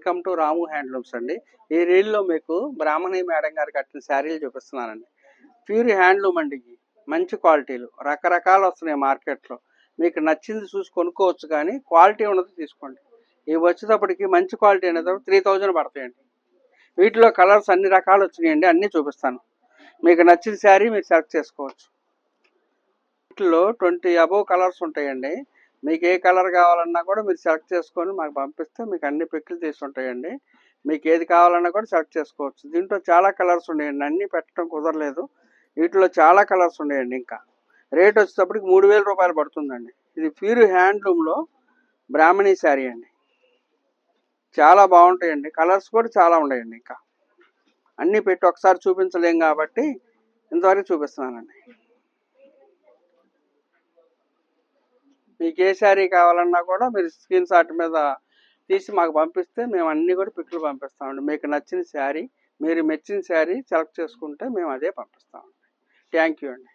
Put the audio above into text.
Welcome to Ramu handlooms అండి. ఈ రీల్లో మీకు బ్రాహ్మణి మేడం గారు కట్టిన శారీలు చూపిస్తున్నానండి. ప్యూర్ హ్యాండ్లూమ్ అండి. మంచి క్వాలిటీలు రకరకాలు వస్తున్నాయి మార్కెట్లో. మీకు నచ్చింది చూసి కొనుక్కోవచ్చు, కానీ క్వాలిటీ ఉన్నది తీసుకోండి. ఇవి వచ్చేటప్పటికి మంచి క్వాలిటీ అనేది 3000 పడతాయండి. వీటిలో కలర్స్ అన్ని రకాలు వచ్చినాయండి, అన్నీ చూపిస్తాను. మీకు నచ్చిన శారీ మీరు సెలెక్ట్ చేసుకోవచ్చు. వీటిలో 20 అబోవ్ కలర్స్ ఉంటాయండి. మీకు ఏ కలర్ కావాలన్నా కూడా మీరు సెలెక్ట్ చేసుకొని మాకు పంపిస్తే మీకు అన్ని పిక్కులు తీసి ఉంటాయండి. మీకు ఏది కావాలన్నా కూడా సెలెక్ట్ చేసుకోవచ్చు. దీంట్లో చాలా కలర్స్ ఉన్నాయండి, అన్నీ పెట్టడం కుదరలేదు. వీటిలో చాలా కలర్స్ ఉన్నాయండి. ఇంకా రేట్ వచ్చేటప్పటికి 3000 రూపాయలు పడుతుందండి. ఇది ప్యూర్ హ్యాండ్లూమ్లో బ్రాహ్మణి శారీ అండి. చాలా బాగుంటాయండి, కలర్స్ కూడా చాలా ఉన్నాయండి. ఇంకా అన్నీ పెట్టి ఒకసారి చూపించలేం కాబట్టి ఇంతవరకు చూపిస్తున్నానండి. మీకు ఏ శారీ కావాలన్నా కూడా మీరు స్క్రీన్ షాట్ మీద తీసి మాకు పంపిస్తే మేము అన్నీ కూడా పిక్లు పంపిస్తామండి. మీకు నచ్చిన శారీ, మీరు మెచ్చిన శారీ సెలెక్ట్ చేసుకుంటే మేము అదే పంపిస్తామండి. థ్యాంక్ యూ అండి.